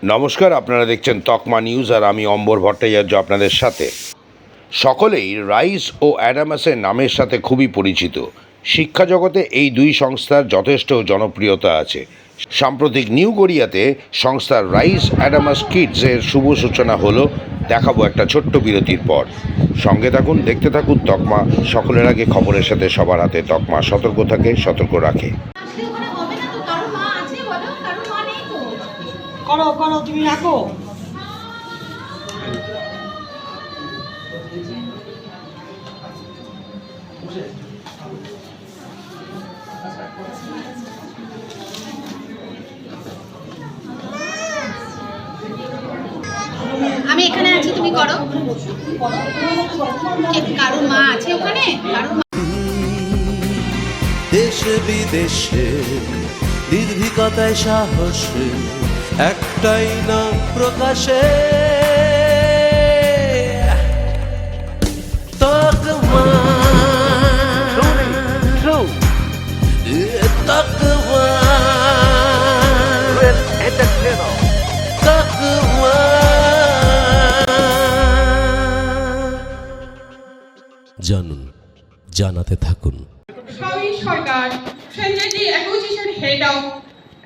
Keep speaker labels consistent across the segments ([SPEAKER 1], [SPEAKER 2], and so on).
[SPEAKER 1] নমস্কার, আপনারা দেখছেন তকমা নিউজ আর আমি অম্বর ভট্টাচার্য আপনাদের সাথে। সকলেই রাইস ও অ্যাডামাসের নামের সাথে খুবই পরিচিত। শিক্ষা জগতে এই দুই সংস্থার যথেষ্ট জনপ্রিয়তা আছে। সাম্প্রতিক নিউ গড়িয়াতে সংস্থার রাইস অ্যাডামাস কিডসের শুভ সূচনা হলো। দেখাবো একটা ছোট্ট বিরতির পর। সঙ্গে থাকুন, দেখতে থাকুন তকমা। সকলের আগে খবরের সাথে সবার হাতে তকমা সতর্ক থাকে, সতর্ক রাখে।
[SPEAKER 2] করো করো, তুমি রাখো।
[SPEAKER 3] আমি এখানে আছি, তুমি করো। কারোর মা আছে ওখানে?
[SPEAKER 4] দেশে বিদেশে নির্ভীকতায় সাহসে একটাই নাম প্রকাশে, তকমা তকমা তকমা। জানুন, জানাতে থাকুন।
[SPEAKER 5] Shawi Sarkar, Sanjay Acquisition Head of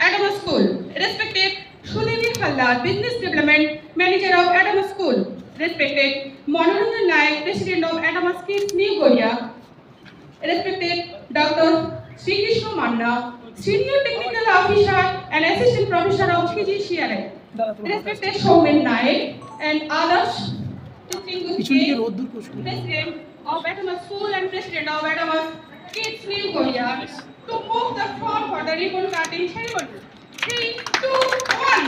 [SPEAKER 5] Adama School, respected Shudevi Hallar, Business Development Manager of Adama School, respected Manoranjan Naik, President of Adama Kids New Goria, respected Dr. Sri Krishna Manna, Senior Technical Officer and Assistant Professor of PGCRI, respected Showman Naik and others, distinguished guests, President of Adama School and President of Adama Kids New Goria, to move the floor for the ribbon cutting ceremony. 3, 2, 1.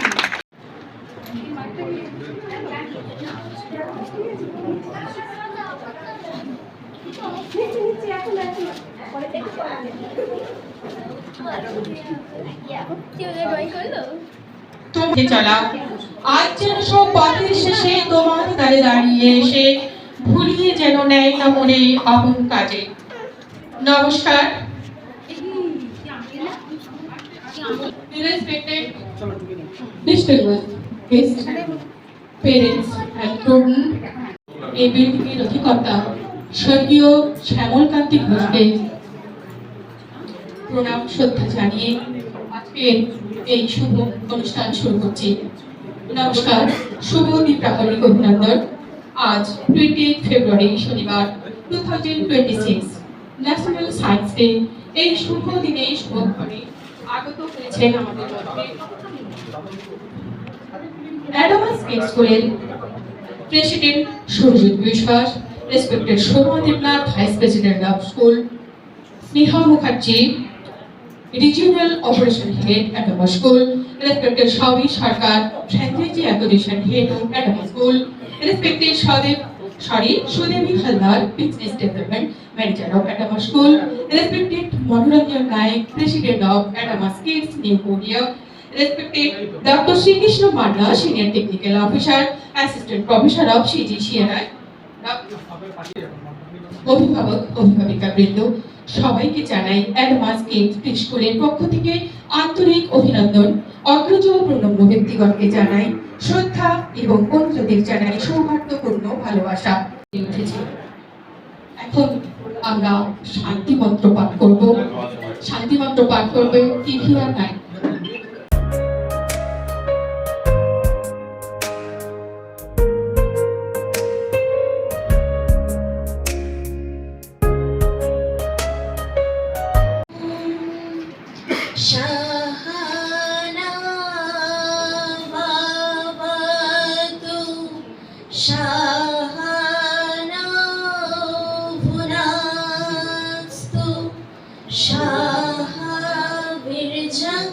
[SPEAKER 5] তোমকে চলা আজ যেন সব পথের শেষে তোমার দ্বারে দাঁড়িয়ে এসে ভুলিয়ে যেন নেয় না মনে আপন কাজে। নমস্কার। Respected distinguished guests, parents and students, এই বিল্ডিংয়ের অধিকর্তা স্বর্গীয় শ্যামলকান্তি ঘোষকে প্রণাম শ্রদ্ধা জানিয়ে আজকের এই শুভ অনুষ্ঠান শুরু করছি। নমস্কার, শুভ দ্বিপ্রাহরিক অভিনন্দন। আজ 20 ফেব্রুয়ারি শনিবার 2026 ন্যাশনাল সায়েন্স ডে। এই শুভ দিনে শুভক্ষণে আগত হয়েছেন আমাদের মধ্যে অ্যাডামাস কিডস স্কুলের president Surajit Biswas, respected Shobha Debnath, vice president of school, Sneha Mukherjee, regional operation head Adamas school, respected শাওি Sarkar, franchise acquisition head of Adamas school, respected Shudevi Hallar, Business Development Manager of Adama School, respected Manoranjan Naik, President of Adama Kids New Goria, respected Dr. Sri Krishna Manna, Senior Technical Officer, Assistant Professor of CGCRI, অভিভাবক অভিভাবিকা বৃন্দ, সবাইকে জানাই Adamas kids স্কুলের পক্ষ থেকে আন্তরিক অভিনন্দন। অগ্রজ প্রণম্য ব্যক্তিগণকে জানাই শ্রদ্ধা এবং বন্ধুদের জানাই সৌহার্দ্যপূর্ণ ভালোবাসা। এখন আমরা শান্তি মন্ত্র পাঠ করব। শান্তি মন্ত্র পাঠ করবে টিভিয়া Naik.
[SPEAKER 6] Shahana Bhavatu Shahana Bhunastu Shaha Virjam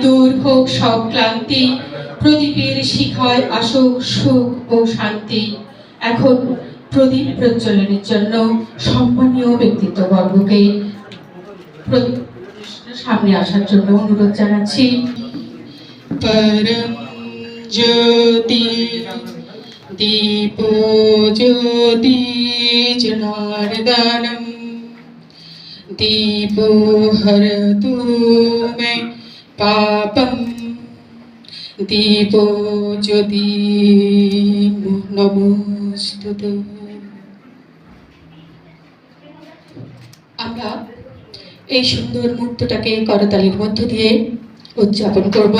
[SPEAKER 5] দূর হোক সব ক্লান্তি, প্রদীপের শিখায় আসুক সুখ ও শান্তি। এখন প্রদীপ প্রজ্বলনের জন্য সম্মানীয় ব্যক্তিত্ববর্গকে সামনে আসার জন্য অনুরোধ জানাচ্ছি। পরম জ্যোতি দীপো জ্যোতি জনার্দনম दीपो हरतु मे पापम दीपो ज्योति नमोस्तुते। আমরা এই সুন্দর মুহূর্তটাকে করতালির মধ্য দিয়ে উদযাপন করব।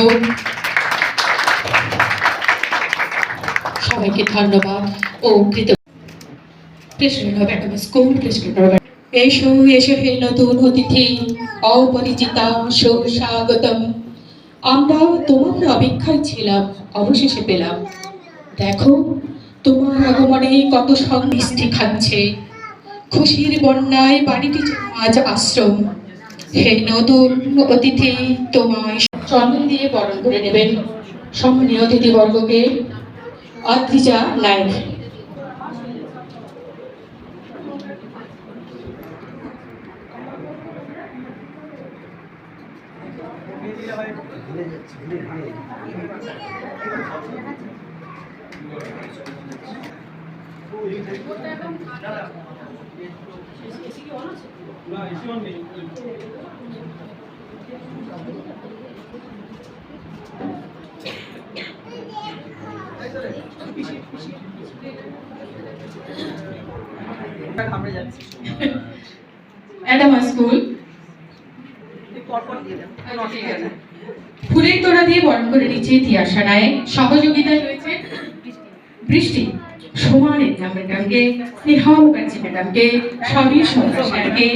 [SPEAKER 5] সবাইকে ধন্যবাদ ও কৃতজ্ঞতা। President of Adamas school, president of এসো এসো হে নতুন অতিথি, অপরিচিতা সুস্বাগতম। আমরা তোমার অপেক্ষায় ছিলাম, অবশেষে পেলাম। দেখো তোমার আগমনে কত সন্তুষ্টি খাচ্ছে, খুশির বন্যায় বাড়িটি যেন আজ আশ্রম। হে নতুন অতিথি, তোমায় চন্দন দিয়ে বরণ করে নেবেন সম্মানীয় অতিথিবর্গকে। অদ্রিজা নায়ক। অ্যাডামাস স্কুল ফুলের তোড়া দিয়ে বরণ করে নিচ্ছে তিয়াশানায়। সহযোগিতায় রয়েছে বৃষ্টি, সোমান এক্সাম ম্যাডামকে, স্নেহা মুখার্জি ম্যাডামকে, সমীর সন্ধ্যা স্যারকে,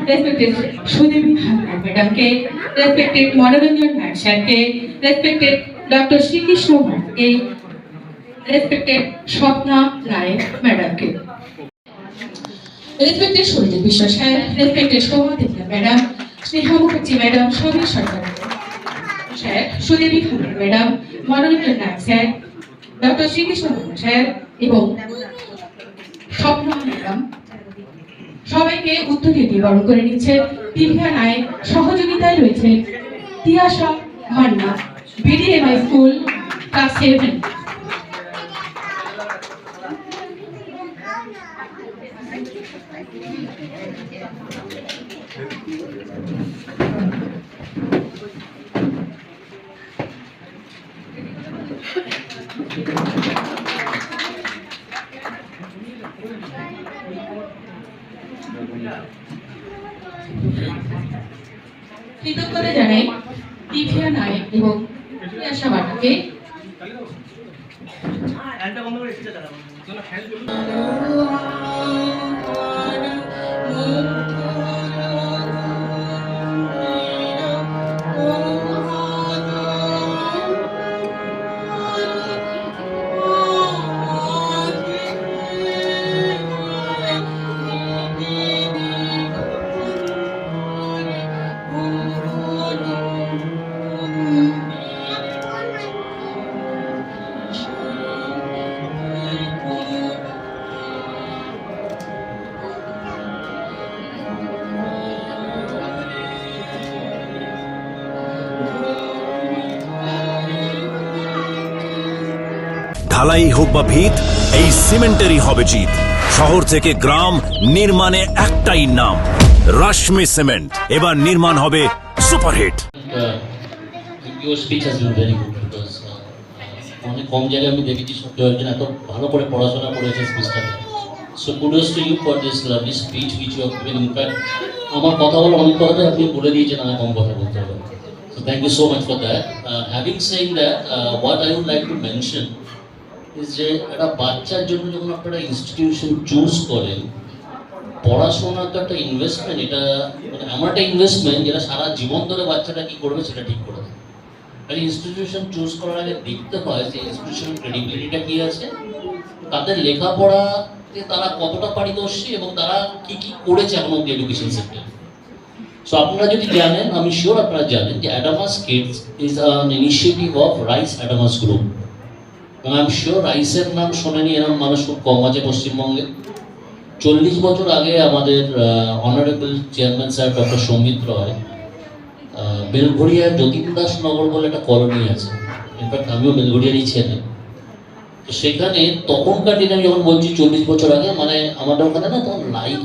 [SPEAKER 5] রেসপেক্টেড সুদেবী হালদার ম্যাডামকে, রেসপেক্টেড মনোরঞ্জন নায়ক স্যারকে, রেসপেক্টেড ডক্টর শ্রীকৃষ্ণ ম্যাডামকে, রেসপেক্টেড স্বপ্না নায়ক ম্যাডামকে, respected Surajit Biswas sir, respected Souma Debnath madam, Sneha Mukherjee madam, Samir Sarkar sir, Sudebi Haldar madam, Manoranjan Nayak sir, doctor Srikrishna sir এবং স্বপ্না ম্যাডাম সবাইকে উত্তরীয় দিয়ে বরণ করে নিচ্ছে টিভিয়া নায়ক। সহযোগিতায় রয়েছে তিয়াশা মান্না, বিডিএমআই স্কুল ক্লাস 7। কৃতজ্ঞতা জানাই টিভিয়া নায়ক এবং তিয়াশা মান্নাকে।
[SPEAKER 2] ঢালাই হোক বা ভিত, এই সিমেন্টেরই হবে জিত। শহর থেকে গ্রাম নির্মাণে একটাই নাম, রাশমি সিমেন্ট। এবার নির্মাণ হবে superhit.
[SPEAKER 7] Your speech has been very good because অনেক কম জায়গায় আমি দেখেছি সত্যি একজন এত ভালো করে পড়াশোনা করেছে স্পিচটাকে। So kudos to you for this lovely speech which you have given. In fact আমার কথা বলা অনেক কথাই আপনি বলে দিয়েছেন, আমি কম কথা বলতে হবে। So thank you so much for that. Having saying that, what I would like to mention is যে একটা বাচ্চার জন্য যখন আপনারা ইনস্টিটিউশন চুজ করেন, পড়াশোনা তো একটা ইনভেস্টমেন্ট। এটা মানে এমন একটা ইনভেস্টমেন্ট যেটা সারা জীবন ধরে বাচ্চাটা কী করবে সেটা ঠিক করে দেয়। মানে ইনস্টিটিউশন চুজ করার আগে দেখতে হয় যে ইনস্টিটিউশনের ক্রেডিবিলিটিটা কী আছে, তাদের লেখাপড়াতে তারা কতটা পারদর্শী এবং তারা কী কী করেছে এখন অব্দি এডুকেশন সেক্টরে। সো আপনারা যদি জানেন, আমি শিওর আপনারা জানেন যে Adamas Kids is an initiative of Rice Adamas group. এবং আই এম শিওর রাইসের নাম শোনেনি এরকম মানুষ খুব কম আছে পশ্চিমবঙ্গে। 40 বছর আগে আমাদের honourable chairman sir doctor Soumit Roy বেলঘড়িয়ার যতীন দাস নগর বলে একটা কলোনি আছে, ইনফ্যাক্ট আমিও বেলঘড়িয়ারই ছেলে। তো সেখানে তখনকার দিনে আমি যখন বলছি 40 বছর আগে, মানে আমাদের ওখানে না তখন লাইট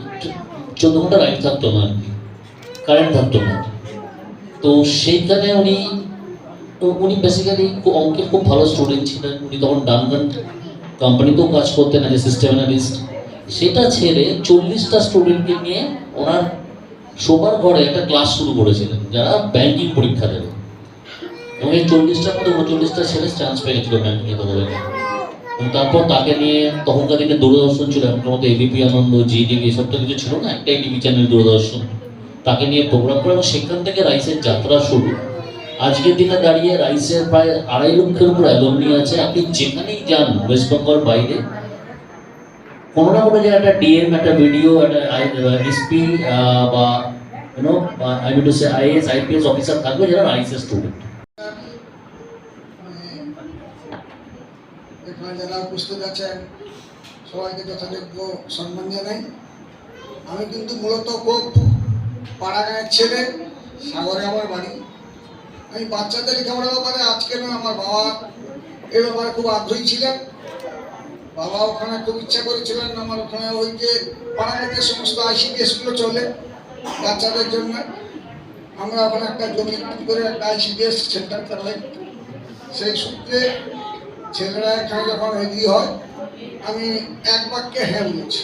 [SPEAKER 7] 14 ঘন্টা লাইট থাকতো না আর কি, কারেন্ট থাকতো না। তো সেইখানে উনি বেসিক্যালি অঙ্কের খুব ভালো স্টুডেন্ট ছিলেন। উনি তখন ডানগান কোম্পানিতেও কাজ করতেন অ্যাজ এ সিস্টেম অ্যানালিস্ট। সেটা ছেড়ে 40টা স্টুডেন্টকে নিয়ে ওনার শোবার ঘরে একটা ক্লাস শুরু করেছিলেন যারা ব্যাংকিং পরীক্ষা দেবে। এবং এই 40টার মধ্যে 39টা ছেলে চান্স পেয়ে গেছিল ব্যাংকিং পদে। এবং তারপর তাকে নিয়ে তখনকার দিনে দূরদর্শন ছিল, এখনকার মতো এবিপি আনন্দ, জি টিভি এসব তো কিছু ছিল না, একটাই টিভি চ্যানেল দূরদর্শন। তাকে নিয়ে প্রোগ্রাম করে এবং সেখান থেকে রাইসের যাত্রা শুরু। আজকের দিনে দাঁড়িয়ে রাইসের প্রায় 2.5 লক্ষের উপর অ্যালুমনি আছে। আপনি যেখানেই যান ওয়েস্ট বেঙ্গল বাইরে, কোনো না কোনো জায়গায় একটা ডিএম, একটা ভিডিও, একটা এসপি বা I mean to say IAS IPS officer থাকবে যারা রাইসের স্টুডেন্ট।
[SPEAKER 8] এখানে যারা উপস্থিত আছেন সবাইকে যথাযোগ্য সম্মান জানাই। আমি কিন্তু মূলত খুব পাড়া গাঁয়ের ছেলে, সাগরে আমার বাড়ি। আমি বাচ্চাদের লেখাপড়ার ব্যাপারে আজকে নয়, আমার বাবা এ ব্যাপারে খুব আগ্রহী ছিলেন। বাবা ওখানে খুব ইচ্ছা করেছিলেন আমার ওখানে ওই যে পাড়া গাঁয়ের সমস্ত আইসিডি স্কুল চলে বাচ্চাদের জন্য, আমরা ওখানে একটা জমি করে একটা আইসিডিএস সেন্টার চালাই। সেই সূত্রে ছেলেরা এখানে যখন এগিয়ে হয় আমি এক বাক্যে হ্যাঁ বলেছি।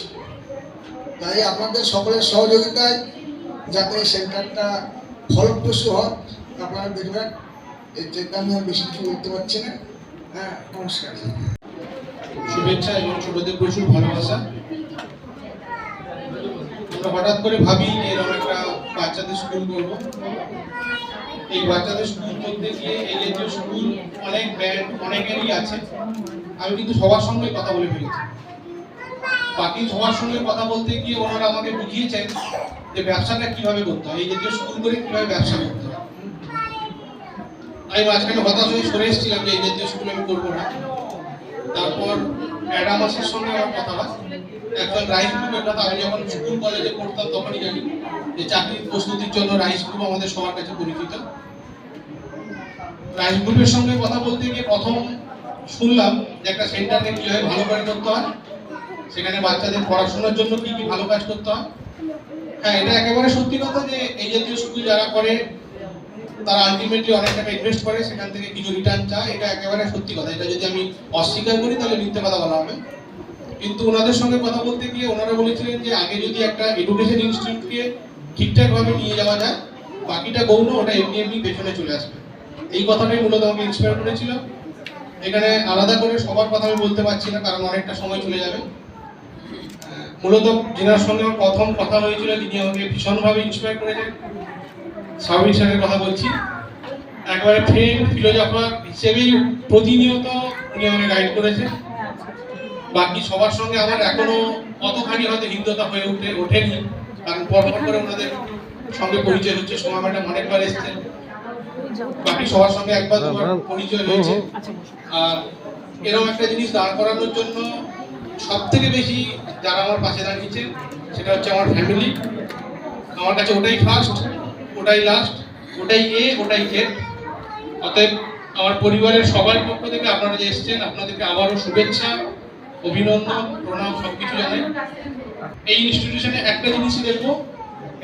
[SPEAKER 8] তাই আপনাদের সকলের সহযোগিতায় যাতে এই সেন্টারটা ফলপ্রসূ হয় আপনারা দেখবেন। এর থেকে আমি আর বেশি কিছু বলতে পারছি না। হ্যাঁ, নমস্কার।
[SPEAKER 9] শুভেচ্ছা এবং ছোটদের প্রচুর ভালোবাসা। আমরা হঠাৎ করে ভাবি যে এরকম একটা বাচ্চাদের স্কুল করবো। এই বাচ্চাদের স্কুল করতে গিয়ে এই জাতীয় স্কুল অনেক ব্যান্ড অনেকেরই আছে। আমি কিন্তু সবার সঙ্গে কথা বলে ফেলেছি। বাকি সবার সঙ্গে কথা বলতে গিয়ে ওনারা আমাকে বুঝিয়েছেন যে ব্যবসাটা কিভাবে করতে হয়, এই জাতীয় স্কুল করে কিভাবে ব্যবসা করতে হয়। আমি মাঝখানে হতাশ হয়ে সরে এসেছিলাম যে এই জাতীয় স্কুল আমি করবো না। তারপর অ্যাডামাসের সঙ্গে আমার কথা হয়, একজন রাইস গ্রুপের কথা। আমি যখন স্কুল কলেজে পড়তাম তখনই জানি যে চাকরির প্রস্তুতির জন্য রাইস গ্রুপ আমাদের সবার কাছে পরিচিত। রাইস গ্রুপের সঙ্গে কথা বলতে গিয়ে প্রথম শুনলাম যে একটা সেন্টারকে কীভাবে ভালো করে করতে হয়, সেখানে বাচ্চাদের পড়াশোনার জন্য কি কি ভালো কাজ করতে হয়। হ্যাঁ, এটা একেবারে সত্যি কথা যে এই জাতীয় স্কুল যারা করে তারা আলটিমেটলি অনেক টাকা ইনভেস্ট করে, সেখান থেকে কিছু রিটার্ন চায়। এটা একেবারে সত্যি কথা। এটা যদি আমি অস্বীকার করি তাহলে মিথ্যে কথা বলা হবে। কিন্তু ওনাদের সঙ্গে কথা বলতে গিয়ে ওনারা বলেছিলেন যে আগে যদি একটা এডুকেশন ইনস্টিটিউটকে ঠিকঠাকভাবে নিয়ে যাওয়া যায়, বাকিটা গৌণ, ওটা এমনি এমনি পেছনে চলে আসবে। এই কথাটাই মূলত আমাকে ইন্সপায়ার করেছিল। এখানে আলাদা করে সবার কথা আমি বলতে পারছি না, কারণ অনেকটা সময় চলে যাবে। মূলত যেনার সঙ্গে আমার প্রথম কথা হয়েছিল, যিনি আমাকে ভীষণভাবে ইন্সপায়ার করেছেন, সাবির স্যারের কথা বলছি। একবারে ফ্রেন্ড ফিলোজফার হিসেবেই প্রতিনিয়ত উনি আমাকে গাইড করেছেন। বাকি সবার সঙ্গে আমার এখনো কতখানি হয়তো হৃদ্যতা হয়ে ওঠেনি, কারণ পরপর করে ওনাদের সঙ্গে পরিচয় হচ্ছে। সময় ম্যাডাম অনেকবার এসছেন, বাকি সবার সঙ্গে একবার দুবার পরিচয় হয়েছে। আর এরকম একটা জিনিস দাঁড় করানোর জন্য সব থেকে বেশি যারা আমার পাশে দাঁড়িয়েছে সেটা হচ্ছে আমার ফ্যামিলি। আমার কাছে ওটাই ফার্স্ট, ওটাই লাস্ট, ওটাই এ, ওটাই জেড। অতএব আমার পরিবারের সবার পক্ষ থেকে আপনারা যে এসছেন, আপনাদেরকে আবারও শুভেচ্ছা, অভিনন্দন, প্রণাম সবকিছু জানাই। এই ইনস্টিটিউশনে একটা জিনিসই দেখবো,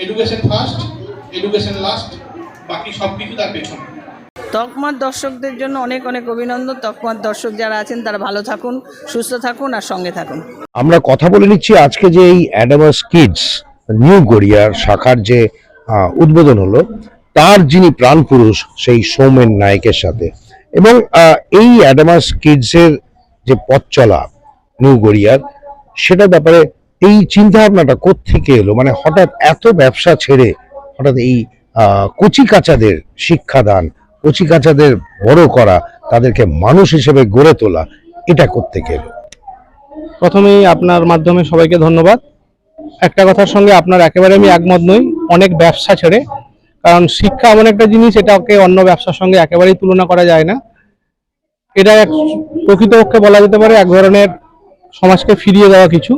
[SPEAKER 9] এডুকেশন ফার্স্ট, এডুকেশন লাস্ট, বাকি সব কিছু তার পেছনে।
[SPEAKER 10] তকমার দর্শকদের জন্য অনেক অনেক অভিনন্দন। তকমার দর্শক যারা আছেন তারা ভালো থাকুন, সুস্থ থাকুন আর সঙ্গে থাকুন।
[SPEAKER 1] আমরা কথা বলে নিচ্ছি আজকে যে এই অ্যাডামাস কিডস নিউ গড়িয়ার শাখার যে উদ্বোধন হলো, তার যিনি প্রাণপুরুষ সেই সৌমেন নায়কের সাথে। এবং এই অ্যাডামাস কিডসের যে পথ চলা নিউ গড়িয়ার, সেটার ব্যাপারে এই চিন্তা ভাবনাটা কোত্থেকে এলো? মানে হঠাৎ এত ব্যবসা ছেড়ে হঠাৎ এই কচি কাচাদের শিক্ষাদান, কচি কাচাদের বড় করা, তাদেরকে মানুষ হিসেবে গড়ে তোলা, এটা কোত্থেকে এলো?
[SPEAKER 11] প্রথমেই আপনার মাধ্যমে সবাইকে ধন্যবাদ। একটা কথার সঙ্গে আপনার একেবারে আমি একমত নই। অনেক ব্যবসা ছেড়ে কারণ শিক্ষা এমন একটা জিনিস, এটাকে অন্য ব্যবসার সঙ্গে একেবারেই তুলনা করা যায় না। এটা এক প্রকৃতপক্ষে বলা যেতে পারে এক ধরনের সমাজকে ফিরিয়ে দেওয়া কিছু।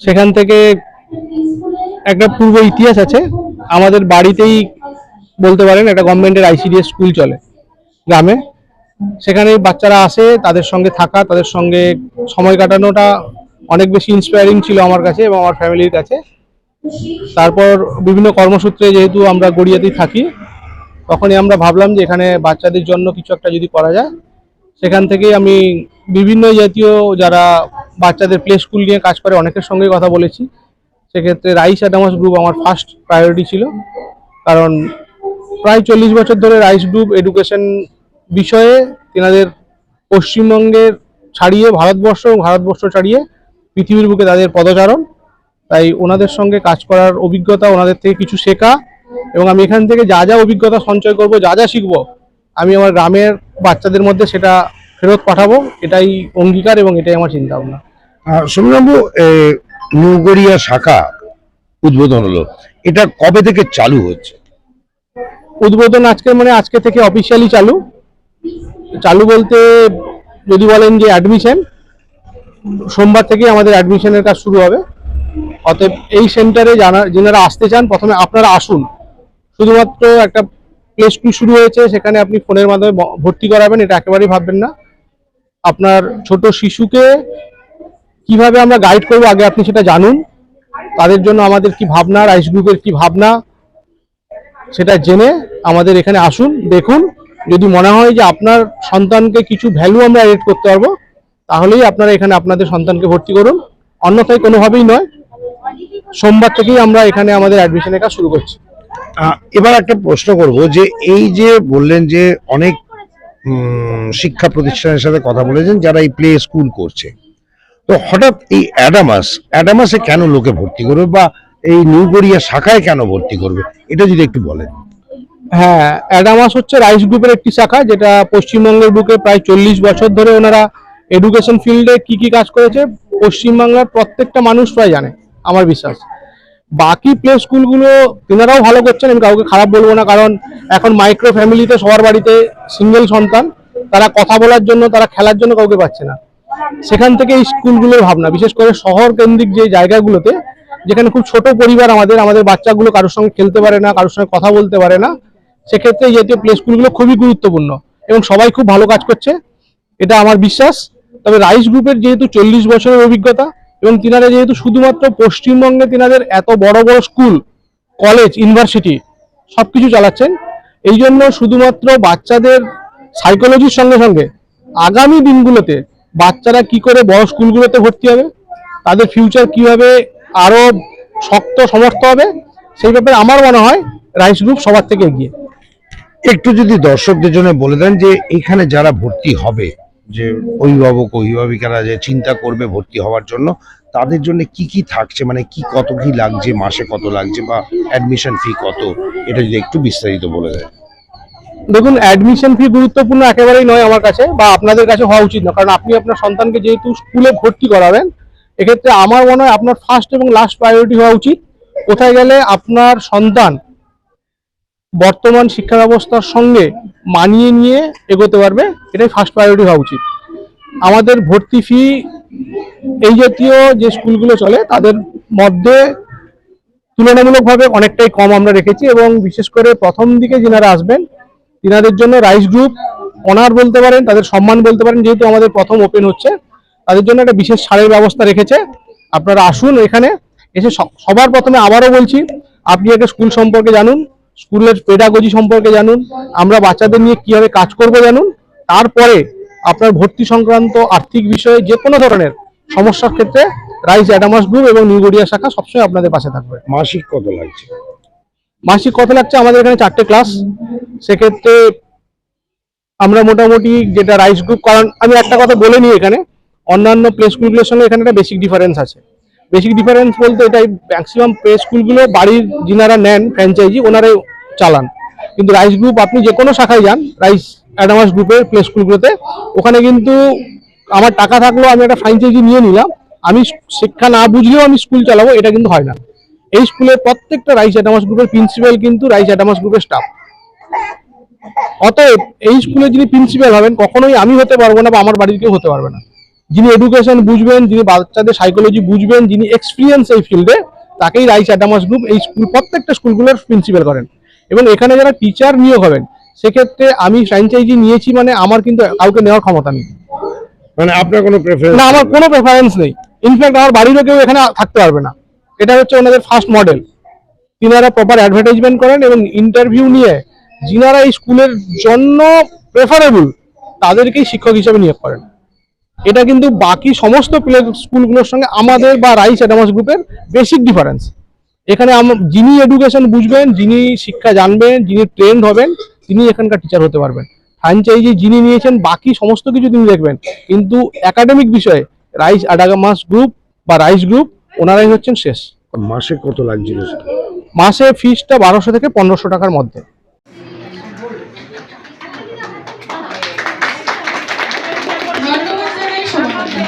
[SPEAKER 11] সেখান থেকে একটা পূর্ব ইতিহাস আছে। আমাদের বাড়িতেই বলতে পারেন একটা গভর্নমেন্টের আইসিডিএস স্কুল চলে গ্রামে। সেখানে বাচ্চারা আসে, তাদের সঙ্গে থাকা, তাদের সঙ্গে সময় কাটানোটা অনেক বেশি ইন্সপায়ারিং ছিল আমার কাছে এবং আমার ফ্যামিলির কাছে। তারপর বিভিন্ন কর্মসূত্রে যেহেতু আমরা গড়িয়াতেই থাকি, তখনই আমরা ভাবলাম যে এখানে বাচ্চাদের জন্য কিছু একটা যদি করা যায়। সেখান থেকেই আমি বিভিন্ন জাতীয় যারা বাচ্চাদের প্লে স্কুল নিয়ে কাজ করে অনেকের সঙ্গে কথা বলেছি। সেক্ষেত্রে রাইস অ্যাডামাস গ্রুপ আমার ফার্স্ট প্রায়োরিটি ছিল, কারণ প্রায় 40 বছর ধরে রাইস গ্রুপ এডুকেশন বিষয়ে তেনাদের পশ্চিমবঙ্গের ছাড়িয়ে ভারতবর্ষ ছাড়িয়ে পৃথিবীর বুকে তাদের পদচারণ। তাই ওনাদের সঙ্গে কাজ করার অভিজ্ঞতা, ওনাদের থেকে কিছু শেখা, এবং আমি এখান থেকে যা যা অভিজ্ঞতা সঞ্চয় করব, যা যা শিখবো, আমি আমার গ্রামের বাচ্চাদের মধ্যে সেটা ফেরত পাঠাবো। এটাই অঙ্গীকার এবং এটাই আমার চিন্তা ভাবনা।
[SPEAKER 1] সোমনাথবাবু, নিউ গড়িয়া শাখা উদ্বোধন হলো, এটা কবে থেকে চালু হচ্ছে?
[SPEAKER 11] উদ্বোধন আজকে থেকে অফিসিয়ালি চালু বলতে যদি বলেন যে অ্যাডমিশন, সোমবার থেকে আমাদের অ্যাডমিশনের কাজ শুরু হবে। অতএব এই সেন্টারে যারা আসতে চান, প্রথমে আপনারা আসুন। শুধুমাত্র একটা প্লে স্কুল শুরু হয়েছে, সেখানে আপনি ফোনের মাধ্যমে ভর্তি করাবেন, এটা একেবারেই ভাববেন না। আপনার ছোট শিশুকে কিভাবে আমরা গাইড করবো, আগে আপনি সেটা জানুন। তাদের জন্য আমাদের কি ভাবনা, রাইস গ্রুপের কি ভাবনা, সেটা জেনে আমাদের এখানে আসুন, দেখুন। যদি মনে হয় যে আপনার সন্তানকে কিছু ভ্যালু আমরা এড করতে পারবো, তাহলেই আপনারা এখানে আপনাদের সন্তানকে ভর্তি করুন, অন্যথায় কোনোভাবেই নয়। সোমবার থেকেই আমরা এখানে আমাদের অ্যাডমিশনের কাজ শুরু করছি।
[SPEAKER 1] এবার একটা প্রশ্ন করব, যে এই যে বললেন যে অনেক শিক্ষা প্রতিষ্ঠানের সাথে কথা বলেছেন যারা এই প্লে স্কুল করছে, তো হঠাৎ এই অ্যাডামাসে কেন লোকে ভর্তি করবে, বা এই নিউ গড়িয়া শাখায় কেন ভর্তি করবে, এটা যদি একটু বলেন।
[SPEAKER 11] হ্যাঁ, অ্যাডামাস হচ্ছে রাইস গ্রুপের একটি শাখা, যেটা পশ্চিমবঙ্গের বুকে প্রায় 40 বছর ধরে ওনারা এডুকেশন ফিল্ডে কি কাজ করেছে পশ্চিমবাংলার প্রত্যেকটা মানুষ প্রায় জানে, আমার বিশ্বাস। বাকি প্লে স্কুলগুলো তেনারাও ভালো করছেন, আমি কাউকে খারাপ বলবো না, কারণ এখন মাইক্রো ফ্যামিলিতে সবার বাড়িতে সিঙ্গেল সন্তান, তারা কথা বলার জন্য, তারা খেলার জন্য কাউকে পাচ্ছে না। সেখান থেকে এই স্কুলগুলোর ভাবনা, বিশেষ করে শহর কেন্দ্রিক যে জায়গাগুলোতে, যেখানে খুব ছোট পরিবার, আমাদের বাচ্চাগুলো কারোর সঙ্গে খেলতে পারে না, কারোর সঙ্গে কথা বলতে পারে না, সেক্ষেত্রে এই জাতীয় প্লে স্কুলগুলো খুবই গুরুত্বপূর্ণ এবং সবাই খুব ভালো কাজ করছে, এটা আমার বিশ্বাস। তবে রাইস গ্রুপের যেহেতু 40 বছরের অভিজ্ঞতা, এবং তিনারা যেহেতু শুধুমাত্র পশ্চিমবঙ্গে তিনাদের এত বড় বড় স্কুল, কলেজ, ইউনিভার্সিটি সবকিছু চালাচ্ছেন, এই জন্য শুধুমাত্র বাচ্চাদের সাইকোলজির সঙ্গে সঙ্গে আগামী দিনগুলোতে বাচ্চারা কি করে বড় স্কুলগুলোতে ভর্তি হবে, তাদের ফিউচার কিভাবে আরো শক্ত সমর্থ হবে, সেই ব্যাপারে আমার মনে হয় রাইস গ্রুপ সবার থেকে এগিয়ে।
[SPEAKER 1] একটু যদি দর্শকদের জন্য বলে দেন যে এখানে যারা ভর্তি হবে, যে অভিভাবিকারা যে চিন্তা করবে ভর্তি হওয়ার জন্য, তাদের জন্য কি কি থাকছে, মানে কত কি লাগছে, মাসে কত লাগছে, বা অ্যাডমিশন ফি কত, এটা যদি একটু বিস্তারিত বলে দেন।
[SPEAKER 11] দেখুন, অ্যাডমিশন ফি গুরুত্বপূর্ণ একেবারেই নয় আমার কাছে, বা আপনাদের কাছে হওয়া উচিত না, কারণ আপনি আপনার সন্তানকে যেহেতু স্কুলে ভর্তি করাবেন, এক্ষেত্রে আমার মনে হয় আপনার ফার্স্ট এবং লাস্ট প্রায়োরিটি হওয়া উচিত কোথায় গেলে আপনার সন্তান বর্তমান শিক্ষা ব্যবস্থার সঙ্গে মানিয়ে নিয়ে এগোতে পারবে, এটাই ফার্স্ট প্রায়োরিটি হওয়া উচিত। আমাদের ভর্তি ফি এই জাতীয় যে স্কুলগুলো চলে তাদের মধ্যে তুলনামূলকভাবে অনেকটাই কম আমরা রেখেছি, এবং বিশেষ করে প্রথম দিকে যারা আসবেন তিনাদের জন্য রাইস গ্রুপ অনার বলতে পারেন, তাদের সম্মান বলতে পারেন, যেহেতু আমাদের প্রথম ওপেন হচ্ছে, তাদের জন্য একটা বিশেষ ছাড়ের ব্যবস্থা রেখেছে। আপনারা আসুন, এখানে এসে সবার প্রথমে আবারও বলছি, আপনি একটা স্কুল সম্পর্কে জানুন, স্কুলের পেডাগজি সম্পর্কে জানুন, আমরা বাচ্চাদের নিয়ে কিভাবে কাজ করব জানুন। তারপরে আপনার ভর্তি সংক্রান্ত আর্থিক বিষয়ে যে কোনো ধরনের সমস্যার ক্ষেত্রে রাইস অ্যাডামাস গ্রুপ এবং নিউ গড়িয়া শাখা সবসময় আপনাদের পাশে থাকবে।
[SPEAKER 1] মাসিক কত লাগছে?
[SPEAKER 11] আমাদের এখানে 4টে ক্লাস, সেক্ষেত্রে আমরা মোটামুটি যেটা রাইস গ্রুপ, কারণ আমি একটা কথা বলে নিই, এখানে অন্যান্য প্লে স্কুলগুলোর সঙ্গে এখানে একটা বেসিক ডিফারেন্স আছে। বেসিক ডিফারেন্স বলতে এটাই, ম্যাক্সিমাম প্লে স্কুলগুলো বাড়ির যিনারা নেন ফ্র্যাঞ্চাইজি ওনারাই চালান, কিন্তু রাইস গ্রুপ আপনি যে কোনো শাখায় যান, রাইস অ্যাডামাস গ্রুপের প্লে স্কুলগুলোতে, ওখানে কিন্তু আমার টাকা থাকলেও আমি একটা ফ্র্যাঞ্চাইজি নিয়ে নিলাম, আমি শিক্ষা না বুঝলেও আমি স্কুল চালাবো, এটা কিন্তু হয় না। এই স্কুলের প্রত্যেকটা রাইস অ্যাডামাস গ্রুপের প্রিন্সিপাল কিন্তু রাইস অ্যাডামাস গ্রুপের স্টাফ। অতএব এই স্কুলে যিনি প্রিন্সিপাল হবেন কখনোই আমি হতে পারবো না বা আমার বাড়ির কেউ হতে পারবে না। যিনি এডুকেশন বুঝবেন, যিনি বাচ্চাদের সাইকোলজি বুঝবেন, যিনি এক্সপিরিয়েন্স এই ফিল্ডে, তাকেই রাইস অ্যাডামাস গ্রুপ এই স্কুল প্রত্যেকটা স্কুলগুলোর প্রিন্সিপাল করেন। এবং এখানে যারা টিচার নিয়োগ হবেন সেক্ষেত্রে আমি ফ্র্যাঞ্চাইজি নিয়েছি মানে আমার কিন্তু কাউকে নেওয়ার ক্ষমতা নেই,
[SPEAKER 1] মানে আপনার কোনো প্রেফারেন্স
[SPEAKER 11] না আমার কোনো প্রেফারেন্স নেই। ইনফ্যাক্ট আমার বাড়িরও কেউ এখানে থাকতে পারবে না। এটা হচ্ছে ওনাদের ফার্স্ট মডেল। তিনারা প্রপার অ্যাডভার্টাইজমেন্ট করেন এবং ইন্টারভিউ নিয়ে যিনারা এই স্কুলের জন্য প্রেফারেবল তাদেরকেই শিক্ষক হিসেবে নিয়োগ করেন। এটা কিন্তু বাকি সমস্ত স্কুলগুলোর সঙ্গে আমাদের বা রাইস অ্যাডামাস গ্রুপের বেসিক ডিফারেন্স। এখানে যিনি এডুকেশন বুঝবেন, যিনি শিক্ষা জানবেন, যিনি ট্রেন্ড হবেন, তিনি এখানকার টিচার হতে পারবেন। ফ্র্যাঞ্চাইজি যিনি নিয়েছেন বাকি সমস্ত কিছু তিনি দেখবেন, কিন্তু একাডেমিক বিষয়ে রাইস অ্যাডামাস গ্রুপ বা রাইস গ্রুপ ওনারাই হচ্ছেন শেষ।
[SPEAKER 1] মাসে কত লাগছিল?
[SPEAKER 11] মাসে ফিসটা 1200 থেকে 1500 টাকার মধ্যে।
[SPEAKER 5] ধন্যবাদ জানাই সবাইকে।